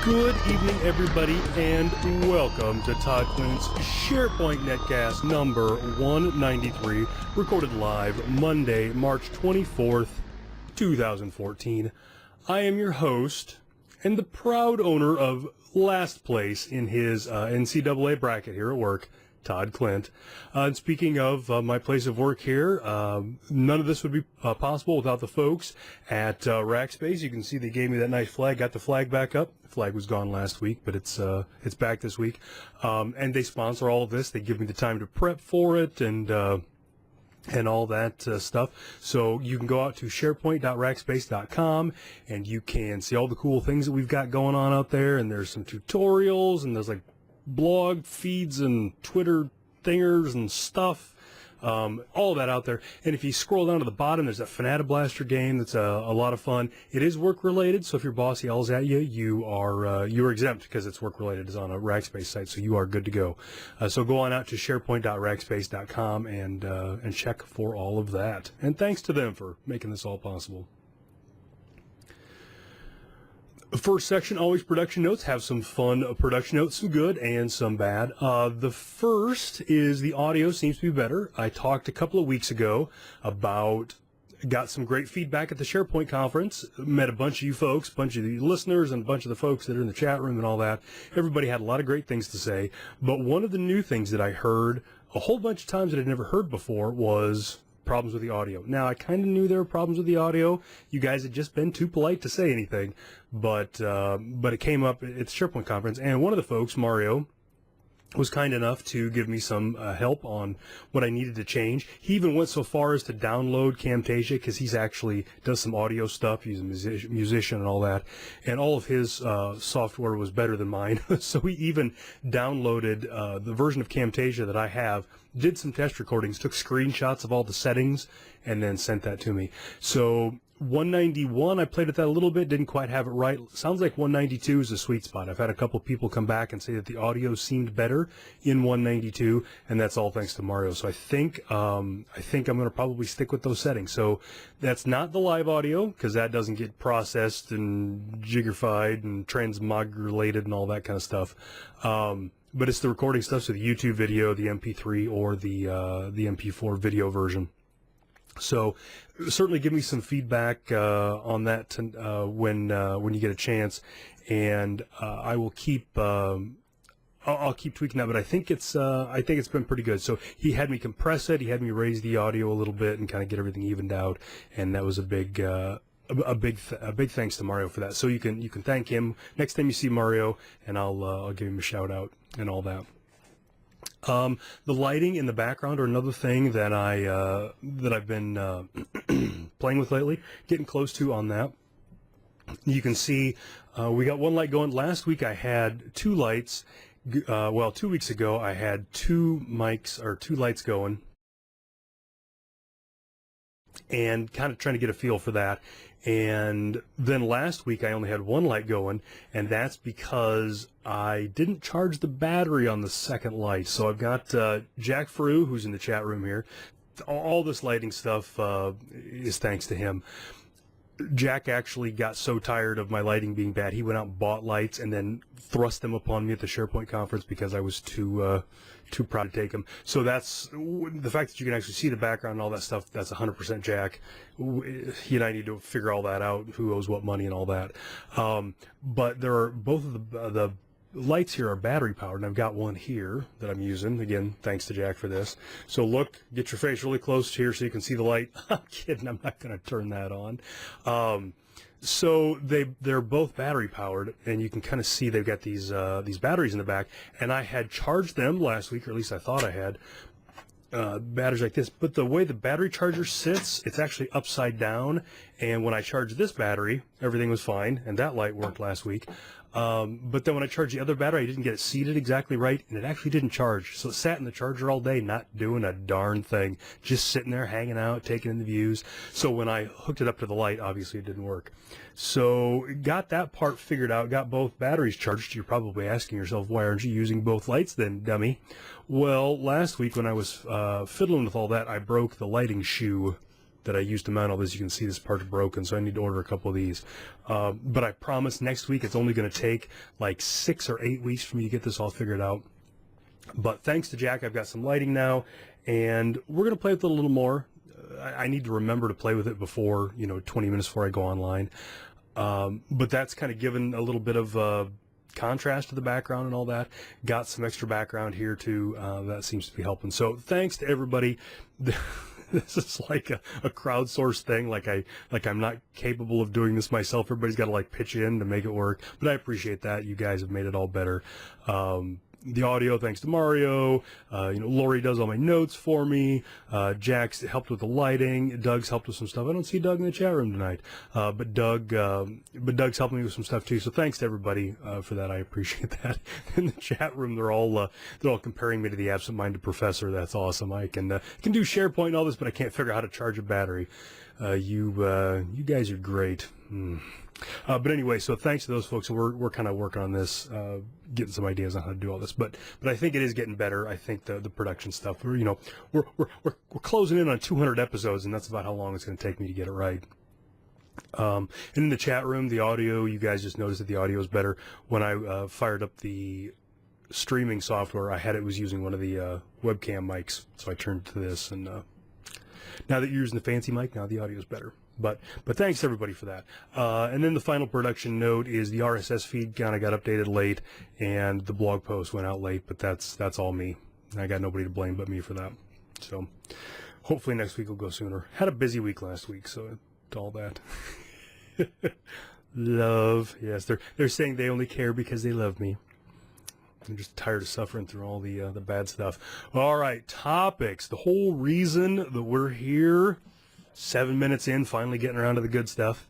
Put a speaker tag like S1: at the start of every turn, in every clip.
S1: Good evening, everybody, and welcome to Todd Klindt's SharePoint Netcast number 193, recorded live Monday, March 24th, 2014. I am your host and the proud owner of last place in his NCAA bracket here at work, Todd Klindt. And speaking of my place of work here, none of this would be possible without the folks at Rackspace. You can see they gave me that nice flag. Got the flag back up. The flag was gone last week, but it's back this week. And they sponsor all of this. They give me the time to prep for it and all that stuff. So you can go out to sharepoint.rackspace.com and you can see all the cool things that we've got going on out there. And there's some tutorials and there's like blog feeds and Twitter thingers and stuff, all that out there. And if you scroll down to the bottom, there's that Fanata Blaster game that's a lot of fun. It is work related, so if your boss yells at you, you're exempt because it's work related. It's on a Rackspace site, so you are good to go. So go on out to sharepoint.rackspace.com and check for all of that. And thanks to them for making this all possible. First section, always production notes. Have some fun production notes, some good and some bad. The first is the audio seems to be better. I talked a couple of weeks ago about, got some great feedback at the SharePoint conference, met a bunch of you folks, a bunch of the listeners and a bunch of the folks that are in the chat room and all that. Everybody had a lot of great things to say, but one of the new things that I heard a whole bunch of times that I'd never heard before was problems with the audio. Now, I kind of knew there were problems with the audio. You guys had just been too polite to say anything, but it came up at the SharePoint conference, and one of the folks, Mario, was kind enough to give me some help on what I needed to change. He even went so far as to download Camtasia because he's actually does some audio stuff. He's a musician and all that, and all of his software was better than mine. So he even downloaded the version of Camtasia that I have, did some test recordings, took screenshots of all the settings, and then sent that to me. So 191, I played with that a little bit, didn't quite have it right. Sounds like 192 is a sweet spot. I've had a couple people come back and say that the audio seemed better in 192, and that's all thanks to Mario. So I think I'm going to probably stick with those settings. So that's not the live audio, because that doesn't get processed and jiggerfied and transmogrificated and all that kind of stuff. But it's the recording stuff, so the YouTube video, the MP3, or the MP4 video version. So certainly give me some feedback on that when you get a chance, and I will keep I'll keep tweaking that. But I think it's been pretty good. So he had me compress it, he had me raise the audio a little bit and kind of get everything evened out, and that was a big thanks to Mario for that. So you can thank him next time you see Mario, and I'll give him a shout out and all that. The lighting in the background are another thing that I've been playing with lately, getting close to on that. You can see we got one light going. Last week I had two lights. 2 weeks ago I had two lights going, and kind of trying to get a feel for that. And then last week I only had one light going, and that's because I didn't charge the battery on the second light. So I've got Jack Frew, who's in the chat room here. All this lighting stuff is thanks to him. Jack actually got so tired of my lighting being bad, he went out and bought lights and then thrust them upon me at the SharePoint conference because I was too proud to take them. So that's the fact that you can actually see the background and all that stuff. That's 100% Jack. He and I need to figure all that out, who owes what money and all that. But there are both of the lights here are battery powered, and I've got one here that I'm using. Again, thanks to Jack for this. So look, get your face really close here so you can see the light. I'm kidding, I'm not going to turn that on. So they're both battery powered, and you can kind of see they've got these batteries in the back. And I had charged them last week, or at least I thought I had. Batteries like this, but the way the battery charger sits, it's actually upside down. And when I charged this battery, everything was fine, and that light worked last week. But then when I charged the other battery, I didn't get it seated exactly right, and it actually didn't charge. So it sat in the charger all day, not doing a darn thing, just sitting there, hanging out, taking in the views. So when I hooked it up to the light, obviously it didn't work. So got that part figured out, got both batteries charged. You're probably asking yourself, why aren't you using both lights then, dummy? Well, last week when I was fiddling with all that, I broke the lighting shoe that I used to mount all this. You can see this part's broken, so I need to order a couple of these. But I promise next week it's only going to take like 6 or 8 weeks for me to get this all figured out. But thanks to Jack, I've got some lighting now, and we're going to play with it a little more. I need to remember to play with it before, 20 minutes before I go online. But that's kind of given a little bit of contrast to the background and all that. Got some extra background here too. That seems to be helping. So thanks to everybody. This is like a crowdsourced thing. Like I'm not capable of doing this myself. Everybody's got to like pitch in to make it work. But I appreciate that. You guys have made it all better. The audio, thanks to Mario. Lori does all my notes for me. Jack's helped with the lighting. Doug's helped with some stuff. I don't see Doug in the chat room tonight, but Doug's helping me with some stuff too. So thanks to everybody for that. I appreciate that. In the chat room, they're all comparing me to the absent-minded professor. That's awesome. I can do SharePoint and all this, but I can't figure out how to charge a battery. You guys are great. But anyway, so thanks to those folks. We're kind of working on this, getting some ideas on how to do all this. But I think it is getting better. I think the production stuff. We're closing in on 200 episodes, and that's about how long it's going to take me to get it right. And in the chat room, the audio, you guys just noticed that the audio is better. When I fired up the streaming software, it was using one of the webcam mics, so I turned to this, and now that you're using the fancy mic, now the audio is better. But thanks everybody for that. And then the final production note is the RSS feed kind of got updated late, and the blog post went out late. But that's all me. I got nobody to blame but me for that. So hopefully next week will go sooner. Had a busy week last week, so all that. Love, yes, they're saying they only care because they love me. I'm just tired of suffering through all the bad stuff. All right, topics. The whole reason that we're here. 7 minutes in, finally getting around to the good stuff.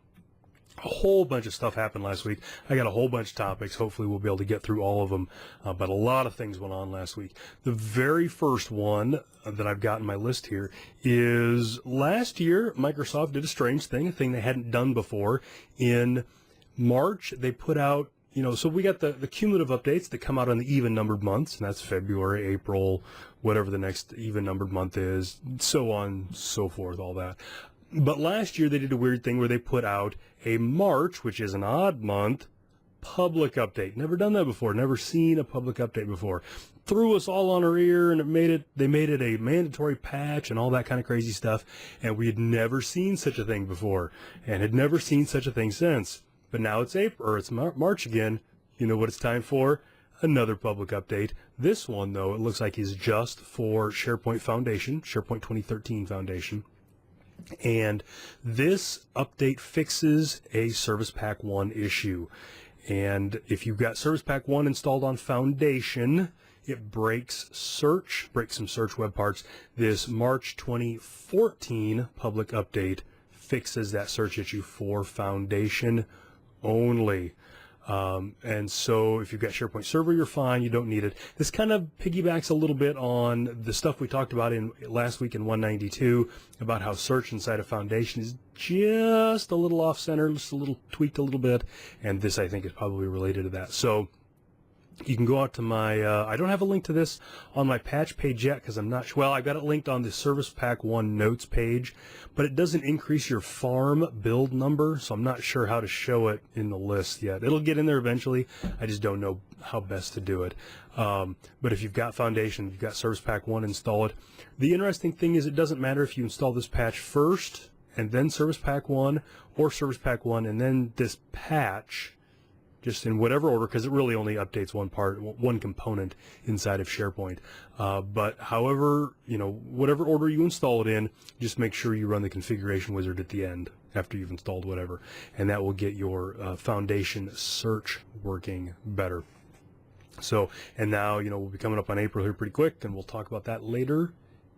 S1: A whole bunch of stuff happened last week. I got a whole bunch of topics. Hopefully we'll be able to get through all of them. But a lot of things went on last week. The very first one that I've got on my list here is last year, Microsoft did a strange thing, a thing they hadn't done before. In March, they put out, so we got the cumulative updates that come out on the even-numbered months, and that's February, April, whatever the next even-numbered month is, so on, so forth, all that. But last year, they did a weird thing where they put out a March, which is an odd month, public update. Never done that before, never seen a public update before. Threw us all on our ear, and they made it a mandatory patch and all that kind of crazy stuff, and we had never seen such a thing before, and had never seen such a thing since. But now it's April, or it's March again. You know what it's time for? Another public update. This one, though, it looks like is just for SharePoint Foundation, SharePoint 2013 Foundation. And this update fixes a Service Pack 1 issue. And if you've got Service Pack 1 installed on Foundation, it breaks some search web parts. This March 2014 public update fixes that search issue for Foundation only. And so if you've got SharePoint Server, you're fine. You don't need it. This kind of piggybacks a little bit on the stuff we talked about in last week in 192 about how search inside of Foundation is just a little off-center, just a little tweaked a little bit. And this, I think, is probably related to that. So you can go out to my, I don't have a link to this on my patch page yet because I'm not sure. Well, I've got it linked on the Service Pack 1 notes page, but it doesn't increase your farm build number, so I'm not sure how to show it in the list yet. It'll get in there eventually. I just don't know how best to do it. But if you've got Foundation, you've got Service Pack 1, install it. The interesting thing is it doesn't matter if you install this patch first and then Service Pack 1 or Service Pack 1 and then this patch, just in whatever order, because it really only updates one component inside of SharePoint. But however, whatever order you install it in, just make sure you run the configuration wizard at the end after you've installed whatever, and that will get your Foundation search working better. So, and now, we'll be coming up on April here pretty quick, and we'll talk about that later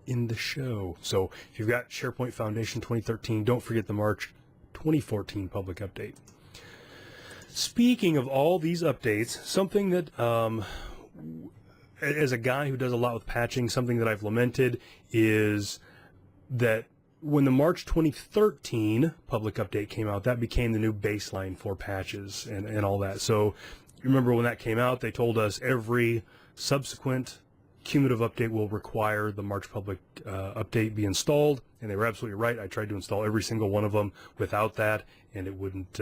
S1: in the show. So if you've got SharePoint Foundation 2013, don't forget the March 2014 public update. Speaking of all these updates, something that, as a guy who does a lot with patching, something that I've lamented is that when the March 2013 public update came out, that became the new baseline for patches and all that. So you remember when that came out, they told us every subsequent cumulative update will require the March public update be installed, and they were absolutely right. I tried to install every single one of them without that, and it wouldn't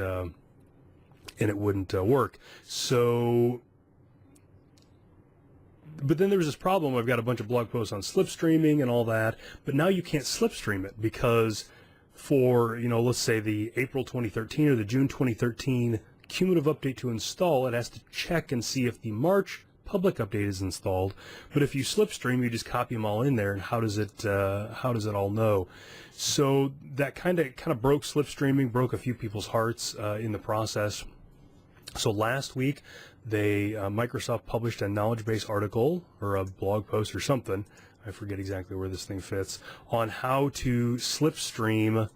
S1: work. So, but then there was this problem. I've got a bunch of blog posts on slipstreaming and all that, but now you can't slipstream it because for, let's say the April 2013 or the June 2013 cumulative update to install, it has to check and see if the March public update is installed. But if you slipstream, you just copy them all in there, and how does it all know? So that kind of broke slipstreaming, broke a few people's hearts in the process. So last week, Microsoft published a knowledge base article or a blog post or something, I forget exactly where this thing fits, on how to slipstream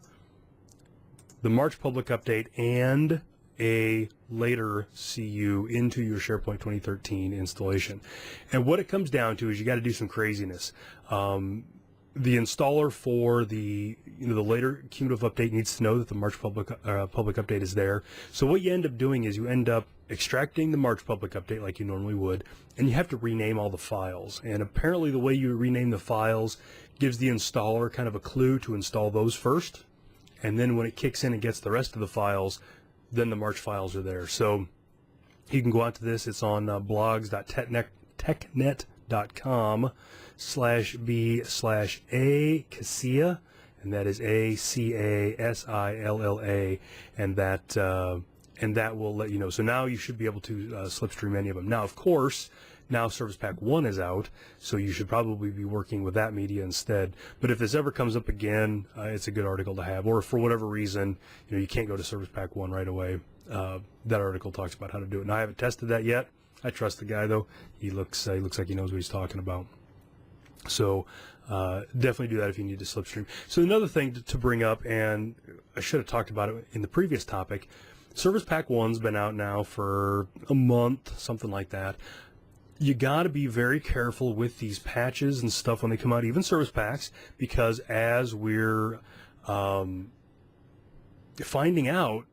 S1: the March public update and a later CU into your SharePoint 2013 installation. And what it comes down to is you got to do some craziness. The installer for the later cumulative update needs to know that the March public update is there. So what you end up doing is you end up extracting the March public update like you normally would, and you have to rename all the files. And apparently the way you rename the files gives the installer kind of a clue to install those first, and then when it kicks in and gets the rest of the files, then the March files are there. So you can go out to this. It's on blogs.technet.com/b/a Casilla, and that is ACASILLA, and that will let you know. So now you should be able to slipstream any of them. Now, of course, now Service Pack 1 is out, so you should probably be working with that media instead. But if this ever comes up again, it's a good article to have. Or if for whatever reason, you can't go to Service Pack 1 right away, that article talks about how to do it. Now, I haven't tested that yet. I trust the guy, though. He looks like he knows what he's talking about. So definitely do that if you need to slipstream. So another thing to bring up, and I should have talked about it in the previous topic, Service Pack 1's been out now for a month, something like that. You got to be very careful with these patches and stuff when they come out, even service packs, because as we're finding out,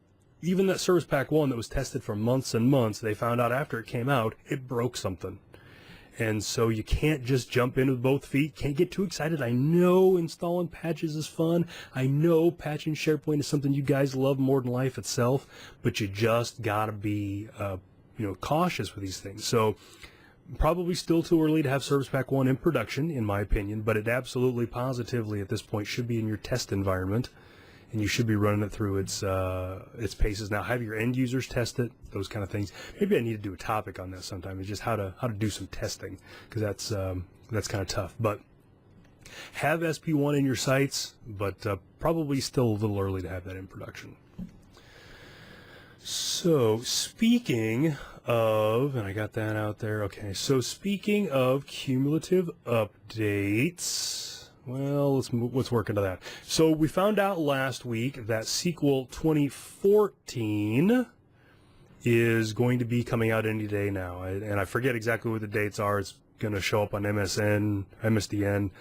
S1: even that Service Pack 1 that was tested for months and months, they found out after it came out, it broke something. And so you can't just jump in with both feet. Can't get too excited. I know installing patches is fun. I know patching SharePoint is something you guys love more than life itself, but you just got to be cautious with these things. So probably still too early to have Service Pack 1 in production, in my opinion, but it absolutely, positively at this point should be in your test environment, and you should be running it through its paces. Now, have your end users test it, those kind of things. Maybe I need to do a topic on that sometime. It's just how to do some testing, because that's kind of tough. But have SP1 in your sites, but probably still a little early to have that in production. So speaking of, and I got that out there. Okay, so speaking of cumulative updates, well, let's work into that. So we found out last week that SQL 2014 is going to be coming out any day now, and I forget exactly what the dates are. It's going to show up on MSDN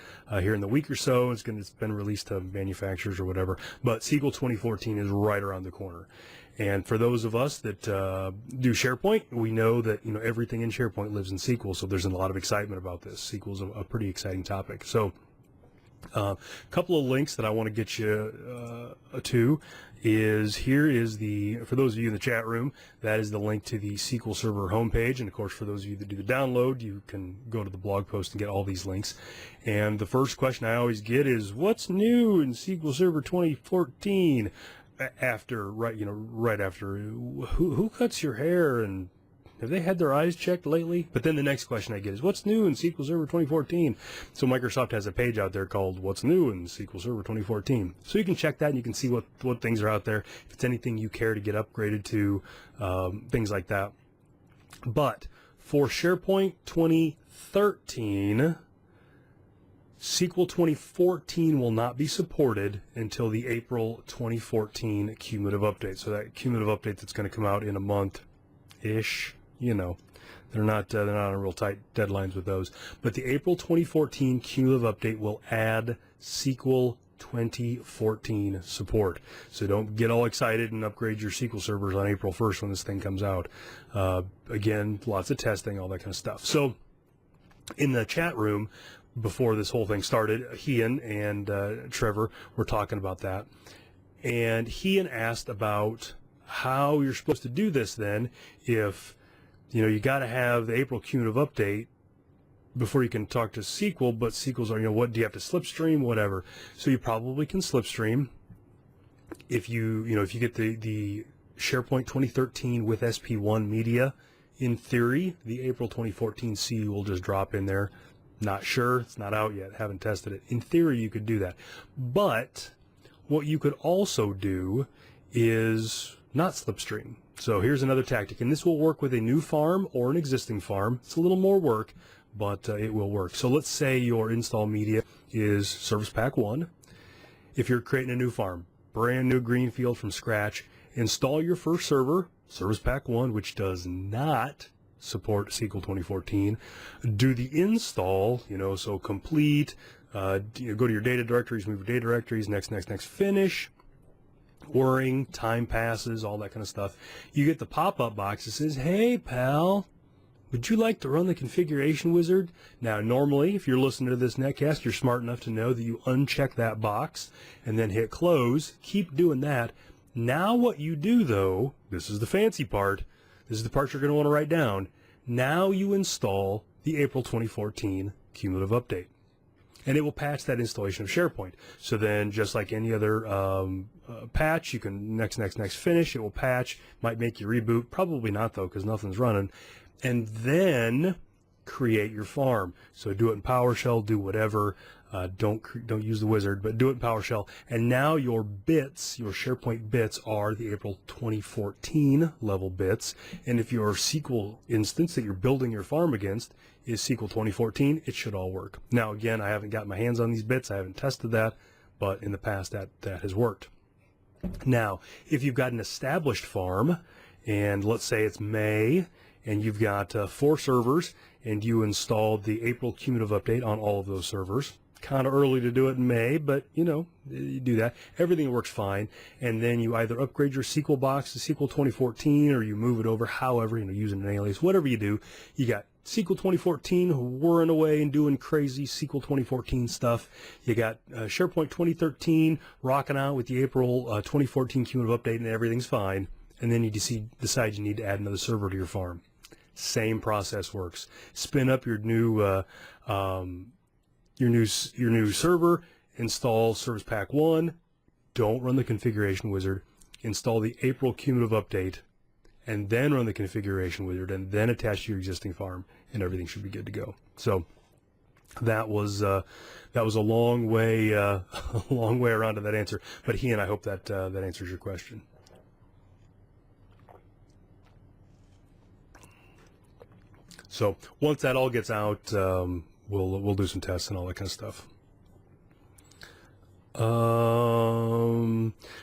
S1: here in the week or so. It's been released to manufacturers or whatever, but SQL 2014 is right around the corner. And for those of us that do SharePoint, we know that everything in SharePoint lives in SQL, so there's a lot of excitement about this. SQL is a pretty exciting topic. So a couple of links that I want to get you to is, here is for those of you in the chat room, that is the link to the SQL Server homepage. And of course, for those of you that do the download, you can go to the blog post and get all these links. And the first question I always get is, what's new in SQL Server 2014? Right after, who cuts your hair, and have they had their eyes checked lately? But then the next question I get is, what's new in SQL Server 2014? So Microsoft has a page out there called What's New in SQL Server 2014. So you can check that and you can see what things are out there, if it's anything you care to get upgraded to, things like that. But for SharePoint 2013, SQL 2014 will not be supported until the April 2014 cumulative update. So that cumulative update that's going to come out in a month-ish, they're not on real tight deadlines with those. But the April 2014 cumulative update will add SQL 2014 support. So don't get all excited and upgrade your SQL servers on April 1st when this thing comes out. Again, lots of testing, all that kind of stuff. So In the chat room before this whole thing started, Ian and Trevor were talking about that. And Ian asked about how you're supposed to do this then if, you got to have the April cumulative update before you can talk to SQL, but SQL's are, what do you have to slipstream, whatever. So you probably can slipstream if you get the SharePoint 2013 with SP1 media. In theory, the April 2014 C will just drop in there. Not sure, it's not out yet, haven't tested it. In theory, you could do that. But what you could also do is not slipstream. So here's another tactic, and this will work with a new farm or an existing farm. It's a little more work, but it will work. So let's say your install media is Service Pack 1. If you're creating a new farm, brand new greenfield from scratch, install your first server, Service Pack 1, which does not support SQL 2014. Do the install, so complete, go to your data directories, move your data directories, next, finish, whirring, time passes, all that kind of stuff. You get the pop-up box that says, hey, pal, would you like to run the configuration wizard? Now, normally, if you're listening to this netcast, you're smart enough to know that you uncheck that box and then hit close. Keep doing that. Now what you do, though, this is the fancy part. This is the part you're going to want to write down. Now you install the April 2014 cumulative update. And it will patch that installation of SharePoint. So then, just like any other patch, you can next, finish. It will patch. Might make you reboot. Probably not, though, because nothing's running. And then create your farm. So do it in PowerShell, do whatever. Don't use the wizard, but do it in PowerShell. And now your bits, your SharePoint bits, are the April 2014 level bits. And if your SQL instance that you're building your farm against is SQL 2014, it should all work. Now, again, I haven't got my hands on these bits. I haven't tested that, but in the past that has worked. Now, if you've got an established farm, and let's say it's May, and you've got 4 servers, and you installed the April cumulative update on all of those servers. Kind of early to do it in May, but you do that. Everything works fine. And then you either upgrade your SQL box to SQL 2014 or you move it over, however, using an alias, whatever you do. You got SQL 2014 whirring away and doing crazy SQL 2014 stuff. You got SharePoint 2013 rocking out with the April 2014 cumulative update, and everything's fine. And then you decide you need to add another server to your farm. Same process works. Spin up your new server, install Service Pack 1, don't run the configuration wizard, install the April cumulative update, and then run the configuration wizard, and then attach to your existing farm, and everything should be good to go. So that was a long way around to that answer. But Ian, I hope that answers your question. So once that all gets out, we'll do some tests and all that kind of stuff.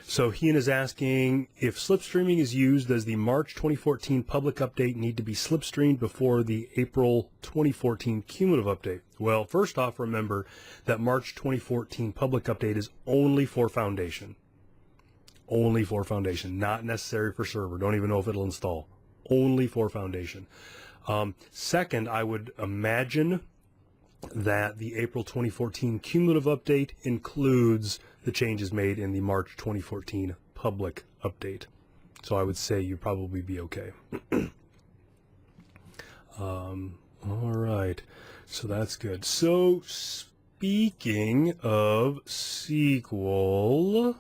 S1: So Ian is asking, if slipstreaming is used, does the March 2014 public update need to be slipstreamed before the April 2014 cumulative update? Well, first off, remember that March 2014 public update is only for Foundation. Only for Foundation, not necessary for server. Don't even know if it'll install. Only for Foundation. Second, I would imagine that the April 2014 cumulative update includes the changes made in the March 2014 public update. So I would say you'd probably be okay. All right, so that's good. So speaking of SQL,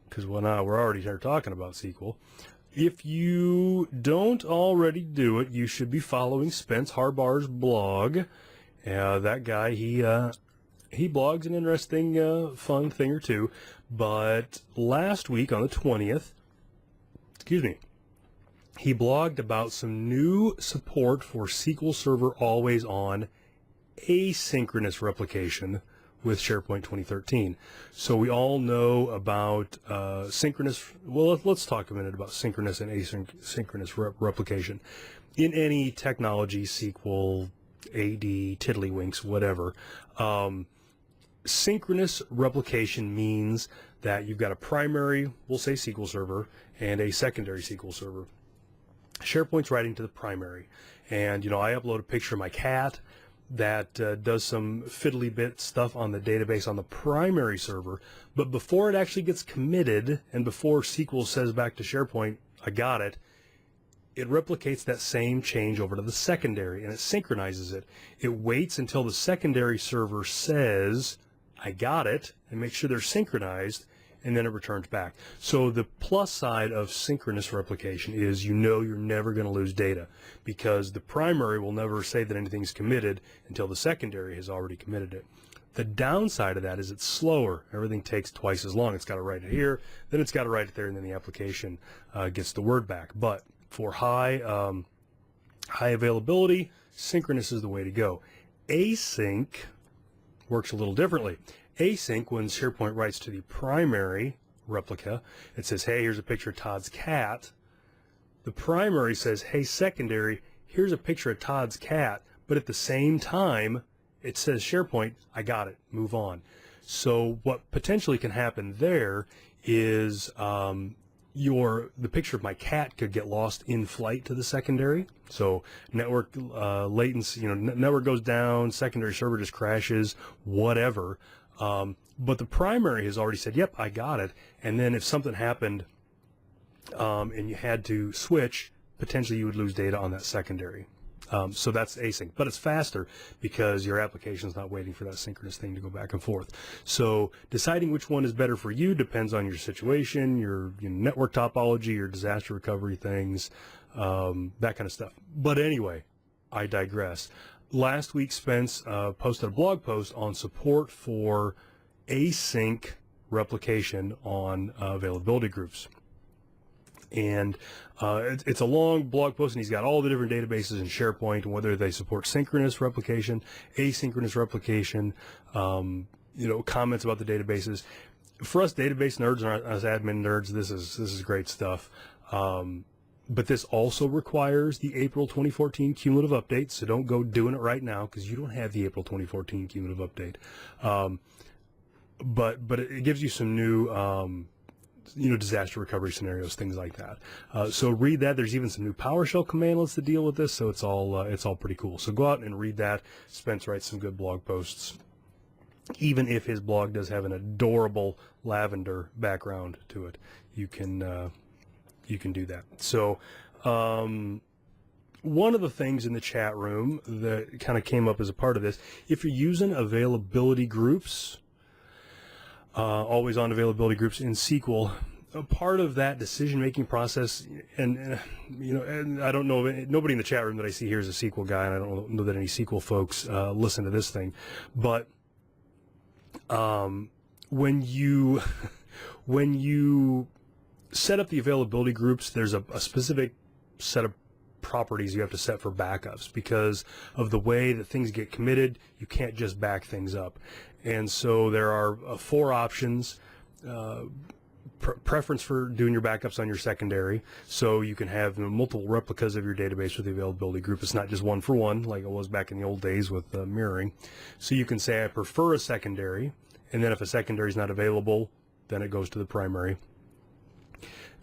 S1: because we're already here talking about SQL, if you don't already do it, you should be following Spence Harbar's blog. That guy, he blogs an interesting, fun thing or two. But last week on the 20th, he blogged about some new support for SQL Server Always On asynchronous replication with SharePoint 2013. So we all know about synchronous. Well, let's talk a minute about synchronous and asynchronous replication. In any technology, SQL, AD, tiddlywinks, whatever, synchronous replication means that you've got a primary, we'll say SQL server, and a secondary SQL server. SharePoint's writing to the primary. And, you know, I upload a picture of my cat that does some fiddly bit stuff on the database on the primary server. But before it actually gets committed and before SQL says back to SharePoint, I got it, it replicates that same change over to the secondary and it synchronizes it. It waits until the secondary server says, I got it, and makes sure they're synchronized, and then it returns back. So the plus side of synchronous replication is you know you're never going to lose data because the primary will never say that anything's committed until the secondary has already committed it. The downside of that is it's slower. Everything takes twice as long. It's got to write it here, then it's got to write it there, and then the application gets the word back. But for high availability, synchronous is the way to go. Async works a little differently. Async, when SharePoint writes to the primary replica, it says, hey, here's a picture of Todd's cat. The primary says, hey, secondary, here's a picture of Todd's cat. But at the same time, it says, SharePoint, I got it, move on. So what potentially can happen there is the picture of my cat could get lost in flight to the secondary. So network latency, you know, network goes down, secondary server just crashes, whatever. But the primary has already said, yep, I got it. And then if something happened and you had to switch, potentially you would lose data on that secondary. So that's async, but it's faster because your application is not waiting for that synchronous thing to go back and forth. So deciding which one is better for you depends on your situation, your network topology, your disaster recovery things, that kind of stuff. But anyway, I digress. Last week, Spence posted a blog post on support for async replication on availability groups. And it's a long blog post, and he's got all the different databases in SharePoint and whether they support synchronous replication, asynchronous replication, comments about the databases. For us database nerds and us admin nerds, this is great stuff. But this also requires the April 2014 cumulative update, so don't go doing it right now because you don't have the April 2014 cumulative update. But it gives you some new disaster recovery scenarios, things like that. So read that. There's even some new PowerShell commandlets to deal with this, so it's all pretty cool. So go out and read that. Spence writes some good blog posts, even if his blog does have an adorable lavender background to it. You can do that. So one of the things in the chat room that kind of came up as a part of this, if you're using availability groups, always on availability groups in SQL, a part of that decision-making process, and I don't know, nobody in the chat room that I see here is a SQL guy, and I don't know that any SQL folks listen to this thing, but when you set up the availability groups, there's a specific set of properties you have to set for backups because of the way that things get committed. You can't just back things up. And so there are 4 options. Preference for doing your backups on your secondary, so you can have multiple replicas of your database with the availability group. It's not just one for one like it was back in the old days with mirroring. So you can say I prefer a secondary, and then if a secondary is not available, then it goes to the primary.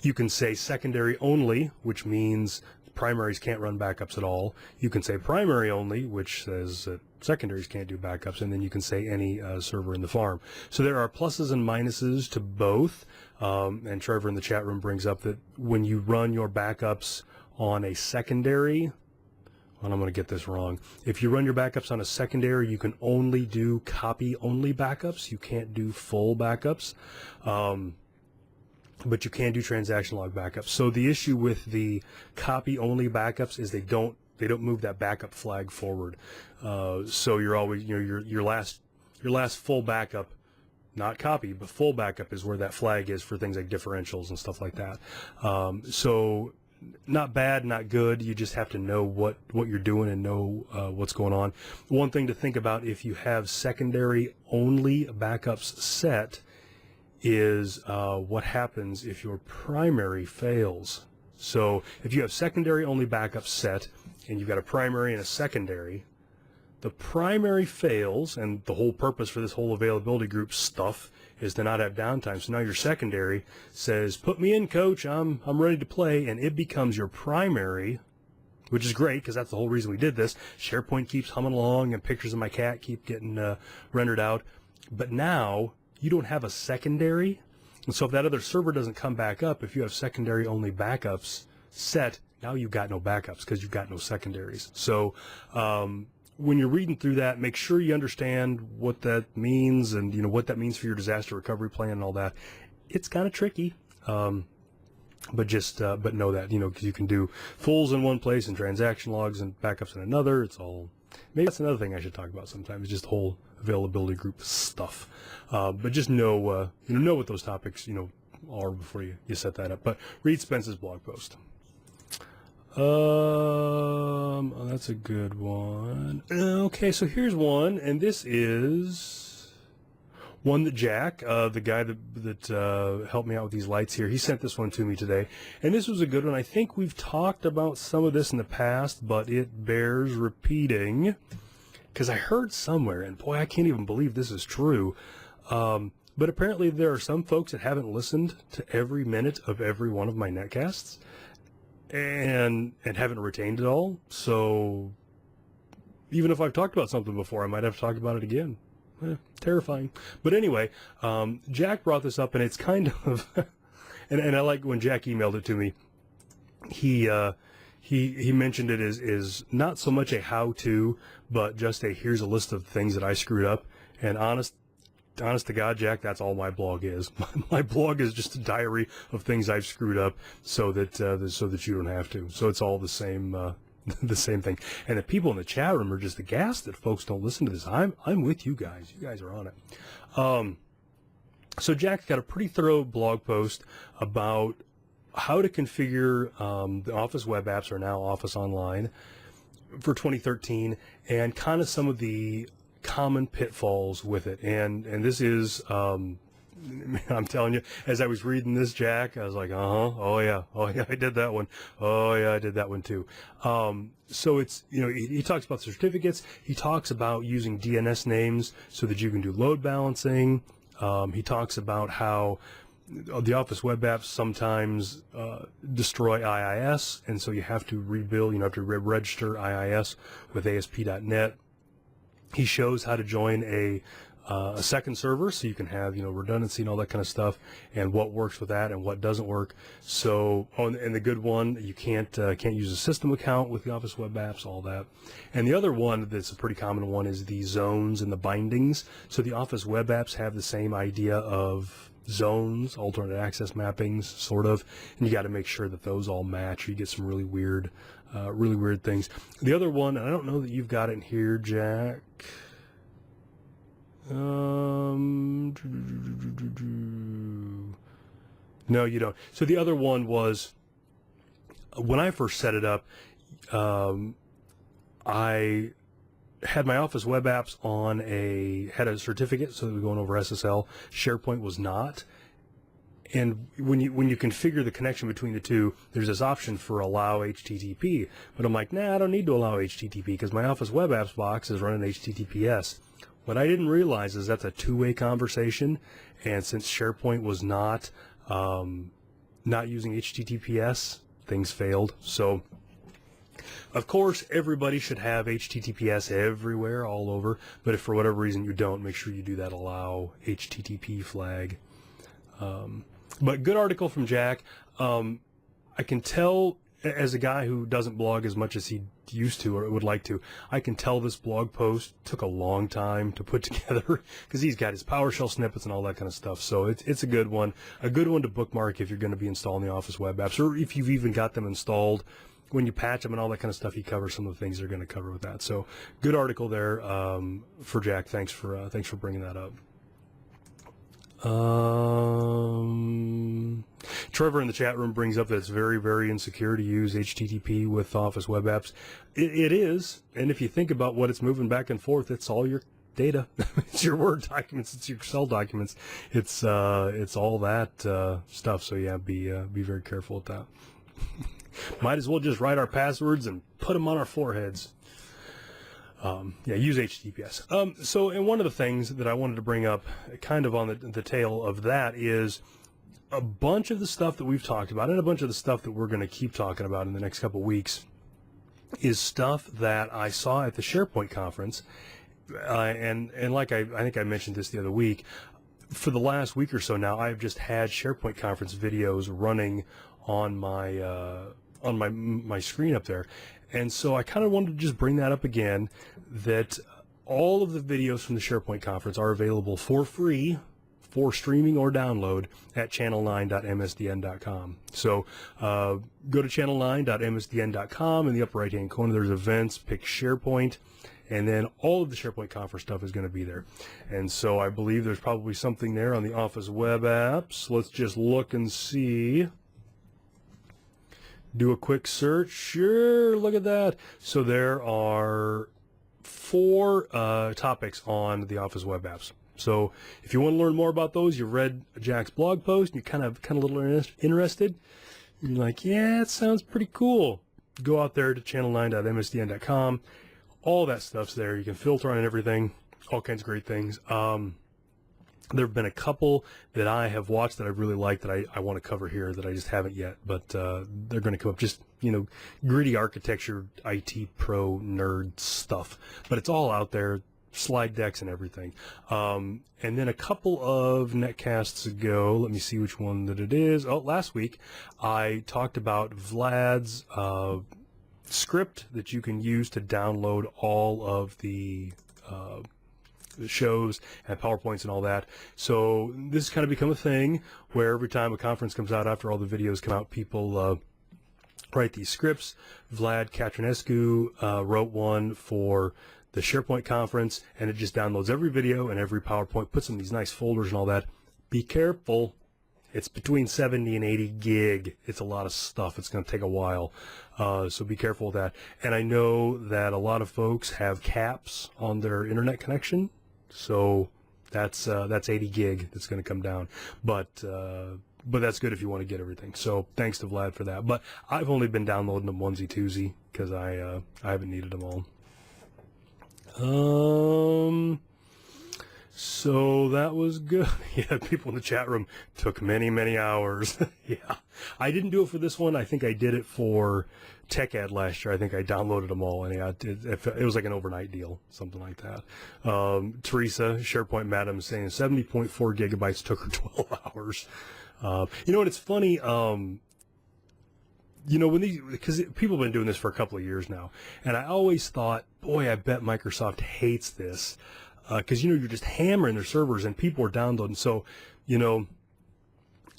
S1: You can say secondary only, which means primaries can't run backups at all. You can say primary only, which says that secondaries can't do backups, and then you can say any server in the farm. So there are pluses and minuses to both, and Trevor in the chat room brings up that when you run your backups on a secondary, and I'm going to get this wrong, if you run your backups on a secondary, you can only do copy-only backups. You can't do full backups. But you can do transaction log backups. So the issue with the copy-only backups is they don't move that backup flag forward. So you're always, your last full backup, not copy, but full backup is where that flag is for things like differentials and stuff like that. So not bad, not good. You just have to know what you're doing and know what's going on. One thing to think about if you have secondary only backups set is what happens if your primary fails. So if you have secondary only backups set and you've got a primary and a secondary, the primary fails, and the whole purpose for this whole availability group stuff is to not have downtime. So now your secondary says, put me in, coach, I'm ready to play, and it becomes your primary, which is great because that's the whole reason we did this. SharePoint keeps humming along and pictures of my cat keep getting rendered out. But now you don't have a secondary. And so if that other server doesn't come back up, if you have secondary only backups set, now you've got no backups because you've got no secondaries. So when you're reading through that, make sure you understand what that means and what that means for your disaster recovery plan and all that. It's kind of tricky. But know that, because you can do fulls in one place and transaction logs and backups in another. It's all, maybe that's another thing I should talk about sometime, is just the whole availability group stuff. But just know what those topics, are before you set that up. But read Spence's blog post. That's a good one. Okay, so here's one, and this is one that Jack, the guy that helped me out with these lights here, he sent this one to me today. And this was a good one. I think we've talked about some of this in the past, but it bears repeating. Because I heard somewhere, and boy, I can't even believe this is true, but apparently there are some folks that haven't listened to every minute of every one of my netcasts and haven't retained it all. So even if I've talked about something before, I might have to talk about it again. Terrifying. But anyway, Jack brought this up, and it's kind of, and I like when Jack emailed it to me, he mentioned it is not so much a how-to, but just a here's a list of things that I screwed up. And honest to God, Jack, that's all my blog is. My blog is just a diary of things I've screwed up, so that you don't have to. So it's all the same thing. And the people in the chat room are just aghast that folks don't listen to this. I'm with you guys. You guys are on it. So Jack's got a pretty thorough blog post about how to configure the Office web apps, or now Office Online, for 2013, and kind of some of the common pitfalls with it. And this is, I'm telling you, as I was reading this, Jack, I was like, oh yeah, I did that one. Oh yeah, I did that one too. So it's, he talks about certificates. He talks about using DNS names so that you can do load balancing. He talks about how the Office web apps sometimes destroy IIS, and so you have to rebuild, you have to register IIS with ASP.NET. He shows how to join a second server, so you can have redundancy and all that kind of stuff, and what works with that and what doesn't work. So, and the good one, you can't use a system account with the Office web apps, all that. And the other one that's a pretty common one is the zones and the bindings. So the Office web apps have the same idea of zones, alternate access mappings, sort of, and you got to make sure that those all match. You get some really weird things. The other one, and I don't know that you've got it in here, Jack. No, you don't. So the other one was, when I first set it up, I had my Office web apps had a certificate, so that we're going over SSL. SharePoint was not. And when you configure the connection between the two, there's this option for allow HTTP. But I'm like, nah, I don't need to allow HTTP because my Office web apps box is running HTTPS. What I didn't realize is that's a two-way conversation, and since SharePoint was not using HTTPS, things failed. So, of course, everybody should have HTTPS everywhere, all over, but if for whatever reason you don't, make sure you do that allow HTTP flag. But good article from Jack. I can tell, as a guy who doesn't blog as much as he used to or would like to, I can tell this blog post took a long time to put together because he's got his PowerShell snippets and all that kind of stuff. So it's a good one to bookmark if you're going to be installing the Office web apps, or if you've even got them installed. When you patch them and all that kind of stuff, he covers some of the things they're going to cover with that. So good article there for Jack. Thanks for bringing that up. Trevor in the chat room brings up that it's very, very insecure to use HTTP with Office web apps. It is, and if you think about what it's moving back and forth, it's all your data. It's your Word documents, it's your Excel documents, it's all that stuff. So yeah, be very careful with that. Might as well just write our passwords and put them on our foreheads. Yeah, use HTTPS. So, and one of the things that I wanted to bring up kind of on the tail of that is a bunch of the stuff that we've talked about and a bunch of the stuff that we're going to keep talking about in the next couple of weeks is stuff that I saw at the SharePoint conference. And like I think I mentioned this the other week, for the last week or so now, I've just had SharePoint conference videos running on my screen up there. And so I kind of wanted to just bring that up again, that all of the videos from the SharePoint conference are available for free for streaming or download at channel9.msdn.com. So go to channel9.msdn.com. In the upper right hand corner there's events, pick SharePoint, and then all of the SharePoint conference stuff is going to be there. And so I believe there's probably something there on the Office web apps. Let's just look and see. Do a quick search. Sure, look at that. So there are 4 topics on the Office web apps. So if you want to learn more about those, you read Jack's blog post, and you're kind of a little interested, you're like, yeah, it sounds pretty cool. Go out there to channel9.msdn.com. All that stuff's there. You can filter on everything, all kinds of great things. There have been a couple that I have watched that I really like that I want to cover here that I just haven't yet, but they're going to come up. Just, gritty architecture, IT pro nerd stuff. But it's all out there, slide decks and everything. And then a couple of netcasts ago, let me see which one that it is. Oh, last week I talked about Vlad's script that you can use to download all of the shows and PowerPoints and all that. So this has kind of become a thing where every time a conference comes out, after all the videos come out, people write these scripts. Vlad Katrinescu wrote one for the SharePoint conference, and it just downloads every video and every PowerPoint, puts in these nice folders and all that. Be careful. It's between 70 and 80 gig. It's a lot of stuff. It's going to take a while. So be careful with that. And I know that a lot of folks have caps on their internet connection. So that's 80 gig that's going to come down. But that's good if you want to get everything. So thanks to Vlad for that. But I've only been downloading them onesie twosie because I haven't needed them all. So that was good. Yeah, people in the chat room took many, many hours. Yeah, I didn't do it for this one. I think I did it for TechEd last year. I think I downloaded them all, and it was like an overnight deal, something like that. Teresa, SharePoint Madam, is saying 70.4 gigabytes took her 12 hours. And it's funny, because people have been doing this for a couple of years now, and I always thought, boy, I bet Microsoft hates this. Because you're just hammering their servers and people are downloading. So,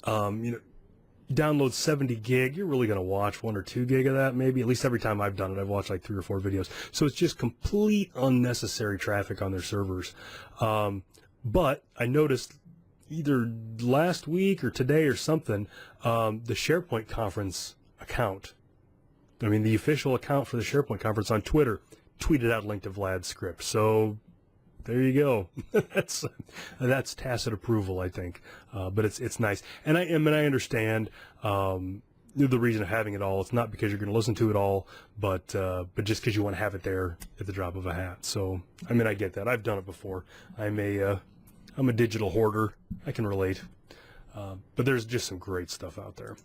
S1: download 70 gig, you're really going to watch 1 or 2 gig of that, maybe. At least every time I've done it, I've watched like 3 or 4 videos. So it's just complete unnecessary traffic on their servers. But I noticed either last week or today or something, the SharePoint conference account, the official account for the SharePoint conference on Twitter, tweeted out a link to Vlad's script. So there you go. That's tacit approval, I think. But it's nice, and I understand the reason of having it all. It's not because you're going to listen to it all, but just because you want to have it there at the drop of a hat. So I get that. I've done it before. I'm a digital hoarder. I can relate. But there's just some great stuff out there.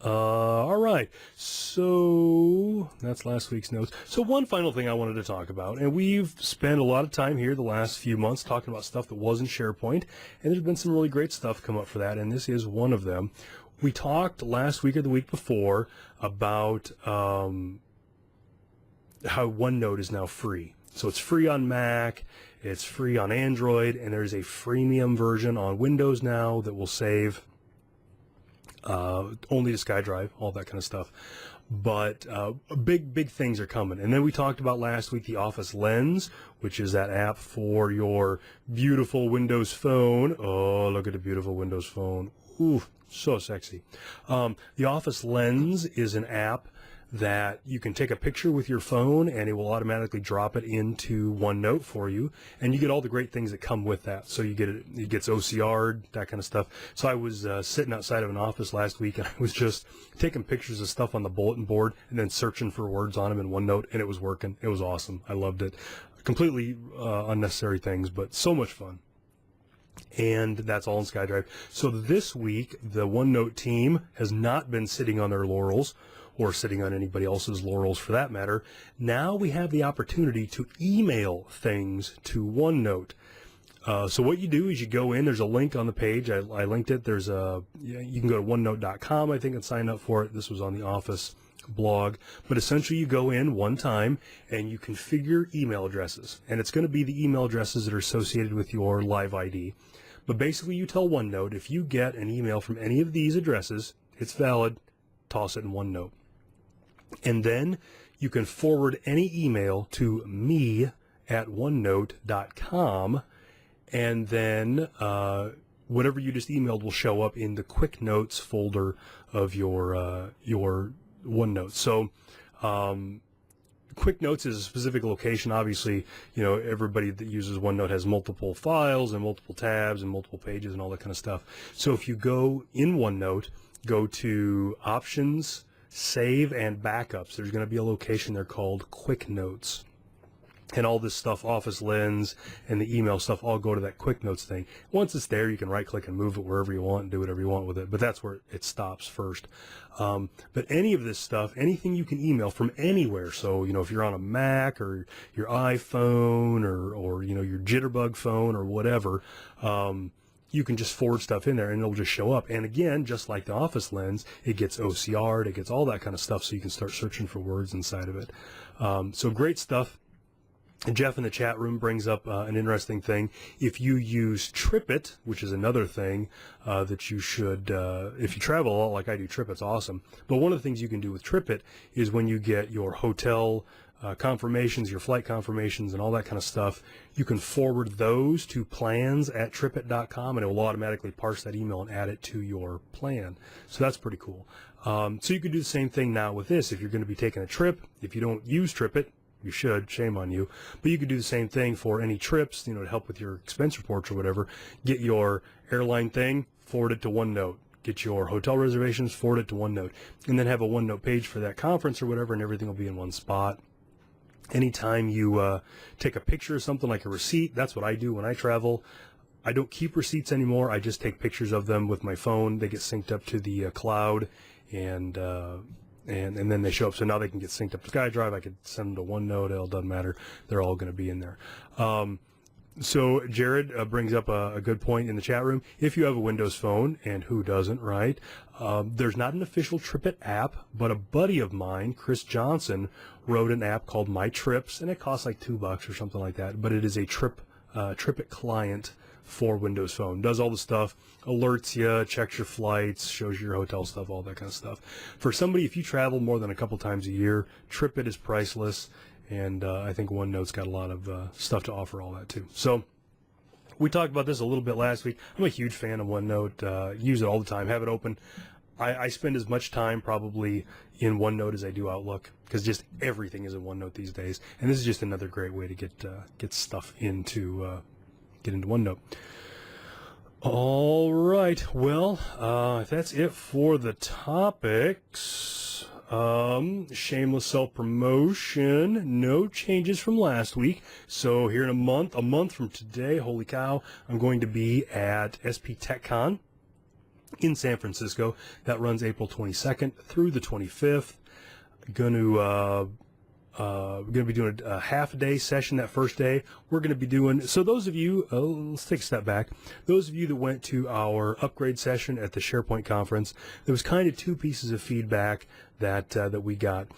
S1: All right, so that's last week's notes. So one final thing I wanted to talk about, and we've spent a lot of time here the last few months talking about stuff that wasn't SharePoint, and there's been some really great stuff come up for that, and this is one of them. We talked last week or the week before about how OneNote is now free. So it's free on Mac, it's free on Android, and there's a freemium version on Windows now that will save only to SkyDrive, all that kind of stuff. But big things are coming. And then we talked about last week the Office Lens, which is that app for your beautiful Windows phone. Oh, look at the beautiful Windows phone. Ooh, so sexy. The Office Lens is an app that you can take a picture with your phone and it will automatically drop it into OneNote for you, and you get all the great things that come with that. So you get it gets OCR'd, that kind of stuff. So I was sitting outside of an office last week and I was just taking pictures of stuff on the bulletin board and then searching for words on them in OneNote, and it was working. It was awesome. I loved it. Completely unnecessary things, but so much fun. And that's all in SkyDrive. So this week, the OneNote team has not been sitting on their laurels, or sitting on anybody else's laurels for that matter. Now we have the opportunity to email things to OneNote. So what you do is you go in, there's a link on the page. I linked it. You can go to OneNote.com, I think, and sign up for it. This was on the Office blog. But essentially you go in one time and you configure email addresses. And it's going to be the email addresses that are associated with your live ID. But basically you tell OneNote, if you get an email from any of these addresses, it's valid, toss it in OneNote. And then you can forward any email to me at OneNote.com, and then whatever you just emailed will show up in the Quick Notes folder of your OneNote. So Quick Notes is a specific location. Obviously, you know, everybody that uses OneNote has multiple files and multiple tabs and multiple pages and all that kind of stuff. So if you go in OneNote, go to Options, Save and Backups, there's going to be a location there called Quick Notes. And all this stuff, Office Lens and the email stuff, all go to that Quick Notes thing. Once it's there, you can right-click and move it wherever you want and do whatever you want with it. But that's where it stops first. But any of this stuff, anything you can email from anywhere. So, you know, if you're on a Mac or your iPhone or you know, your Jitterbug phone or whatever, you can just forward stuff in there and it'll just show up. And again, just like the Office Lens, it gets OCR'd, it gets all that kind of stuff, so you can start searching for words inside of it. So great stuff. And Jeff in the chat room brings up an interesting thing. If you use TripIt, which is another thing that you should, if you travel a lot like I do, TripIt's awesome. But one of the things you can do with TripIt is when you get your hotel confirmations, your flight confirmations, and all that kind of stuff, you can forward those to plans@tripit.com, and it will automatically parse that email and add it to your plan. So that's pretty cool. So you can do the same thing now with this. If you're going to be taking a trip, if you don't use TripIt, you should, shame on you, but you could do the same thing for any trips, you know, to help with your expense reports or whatever. Get your airline thing, forward it to OneNote. Get your hotel reservations, forward it to OneNote, and then have a OneNote page for that conference or whatever, and everything will be in one spot. Anytime you take a picture of something like a receipt, that's what I do when I travel. I don't keep receipts anymore. I just take pictures of them with my phone. They get synced up to the cloud, and then they show up. So now they can get synced up to SkyDrive. I could send them to OneNote. It doesn't matter. They're all going to be in there. So Jared brings up a good point in the chat room. If you have a Windows phone, and who doesn't, right? There's not an official TripIt app, but a buddy of mine, Chris Johnson, wrote an app called My Trips, and it costs like $2 or something like that. But it is a TripIt client for Windows Phone. Does all the stuff, alerts you, checks your flights, shows you your hotel stuff, all that kind of stuff. For somebody, if you travel more than a couple times a year, TripIt is priceless, and I think OneNote's got a lot of stuff to offer all that too. So we talked about this a little bit last week. I'm a huge fan of OneNote. Use it all the time, have it open. I spend as much time probably in OneNote as I do Outlook, because just everything is in OneNote these days, and this is just another great way to get stuff into OneNote. All right, well, that's it for the topics. Shameless self-promotion, no changes from last week. So here in a month from today, holy cow, I'm going to be at SP TechCon in San Francisco. That runs April 22nd through the 25th. We're going to be doing a half-day session that first day. We're going to be doing, so those of you, let's take a step back. Those of you that went to our upgrade session at the SharePoint conference, there was kind of two pieces of feedback that we got.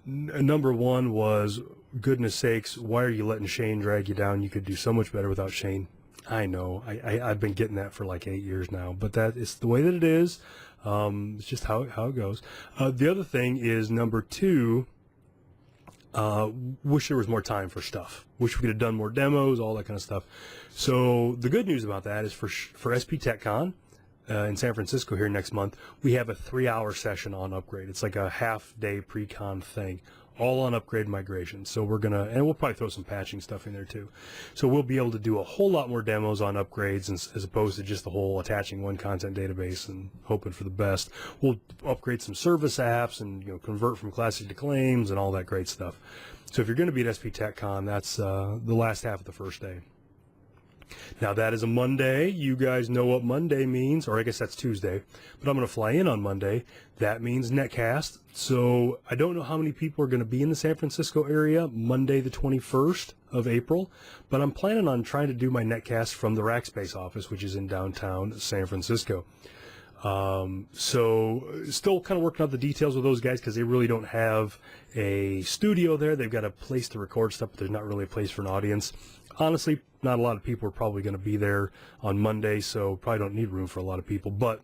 S1: Number one was, goodness sakes, why are you letting Shane drag you down? You could do so much better without Shane. I know, I've been getting that for like 8 years now, but that is the way that it is. It's just how it goes. The other thing is, number two, wish there was more time for stuff. Wish we could have done more demos, all that kind of stuff. So the good news about that is for SP TechCon, in San Francisco here next month, we have a 3-hour session on upgrade. It's like a half-day pre-con thing, all on upgrade migration. So we're going to, and we'll probably throw some patching stuff in there too. So we'll be able to do a whole lot more demos on upgrades as opposed to just the whole attaching one content database and hoping for the best. We'll upgrade some service apps and convert from classic to claims and all that great stuff. So if you're going to be at SP TechCon, that's the last half of the first day. Now that is a Monday. You guys know what Monday means, or I guess that's Tuesday, but I'm going to fly in on Monday. That means Netcast. So I don't know how many people are going to be in the San Francisco area Monday the 21st of April, but I'm planning on trying to do my Netcast from the Rackspace office, which is in downtown San Francisco. So still kind of working out the details with those guys because they really don't have a studio there. They've got a place to record stuff, but there's not really a place for an audience. Honestly, not a lot of people are probably going to be there on Monday, so probably don't need room for a lot of people. But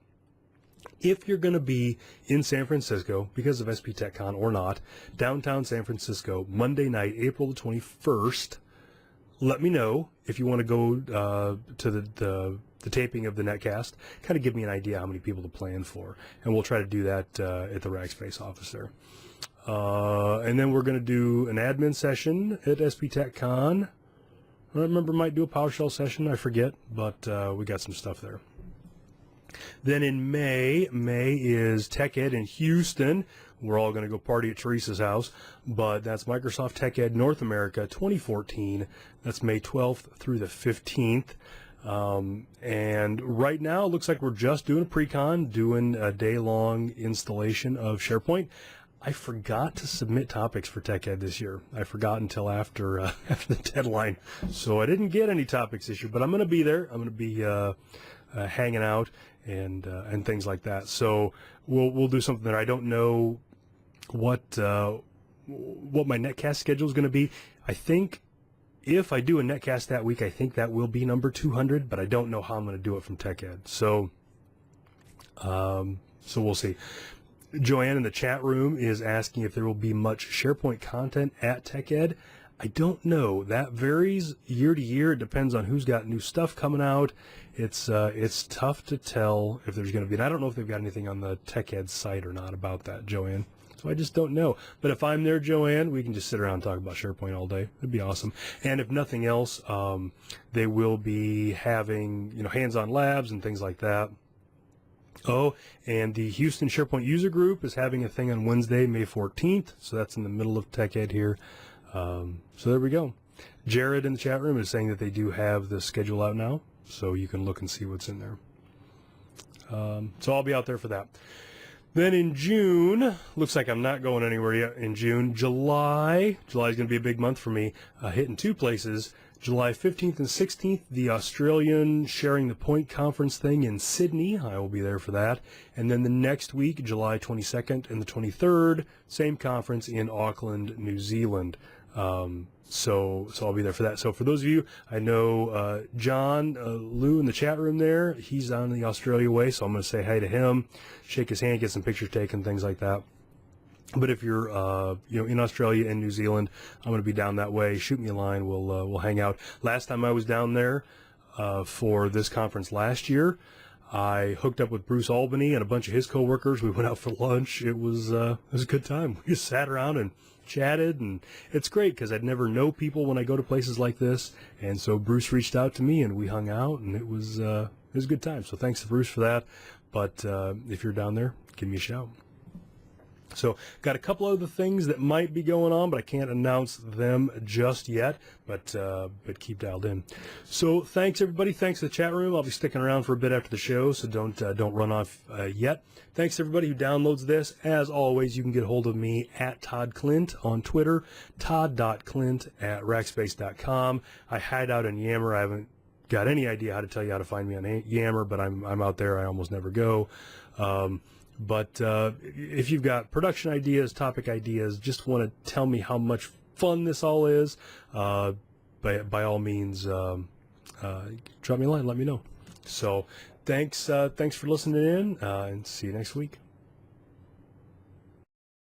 S1: if you're going to be in San Francisco because of SP TechCon or not, downtown San Francisco, Monday night, April the 21st, let me know if you want to go to the taping of the Netcast. Kind of give me an idea how many people to plan for, and we'll try to do that at the Rackspace office there. And then we're going to do an admin session at SP TechCon. I remember might do a PowerShell session, I forget, but we got some stuff there. Then in May is Tech Ed in Houston. We're all going to go party at Teresa's house, but that's Microsoft Tech Ed North America 2014. That's May 12th through the 15th. And right now it looks like we're just doing a pre-con, doing a day-long installation of SharePoint. I forgot to submit topics for Tech Ed this year. I forgot until after the deadline, so I didn't get any topics this year. But I'm going to be there. I'm going to be hanging out and things like that. So we'll do something there. I don't know what my Netcast schedule is going to be. I think if I do a Netcast that week, I think that will be number 200. But I don't know how I'm going to do it from Tech Ed. So we'll see. Joanne in the chat room is asking if there will be much SharePoint content at Tech Ed. I don't know. That varies year to year. It depends on who's got new stuff coming out. It's tough to tell if there's going to be. And I don't know if they've got anything on the Tech Ed site or not about that, Joanne. So I just don't know. But if I'm there, Joanne, we can just sit around and talk about SharePoint all day. It'd be awesome. And if nothing else, they will be having hands-on labs and things like that. Oh, and the Houston SharePoint user group is having a thing on Wednesday, May 14th. So that's in the middle of Tech Ed here. So there we go. Jared in the chat room is saying that they do have the schedule out now, so you can look and see what's in there. So I'll be out there for that. Then in June, looks like I'm not going anywhere yet in June. July is going to be a big month for me, hitting two places. July 15th and 16th, the Australian Sharing the Point conference thing in Sydney. I will be there for that. And then the next week, July 22nd and the 23rd, same conference in Auckland, New Zealand. So I'll be there for that. So for those of you, I know John Lou in the chat room there, he's on the Australia way, so I'm going to say hi to him, shake his hand, get some pictures taken, things like that. But if you're in Australia and New Zealand, I'm going to be down that way. Shoot me a line. We'll hang out. Last time I was down there for this conference last year, I hooked up with Bruce Albany and a bunch of his coworkers. We went out for lunch. It was a good time. We just sat around and chatted, and it's great because I'd never know people when I go to places like this. And so Bruce reached out to me, and we hung out, and it was a good time. So thanks to Bruce for that. But if you're down there, give me a shout. So got a couple other things that might be going on, but I can't announce them just yet, but keep dialed in. So thanks everybody. Thanks to the chat room. I'll be sticking around for a bit after the show, so don't run off yet. Thanks to everybody who downloads this. As always, you can get a hold of me at Todd Klindt on Twitter, todd.klindt@rackspace.com. I hide out in Yammer. I haven't got any idea how to tell you how to find me on Yammer, but I'm out there. I almost never go. But if you've got production ideas, topic ideas, just want to tell me how much fun this all is, by all means, drop me a line, let me know. So thanks for listening in, and see you next week.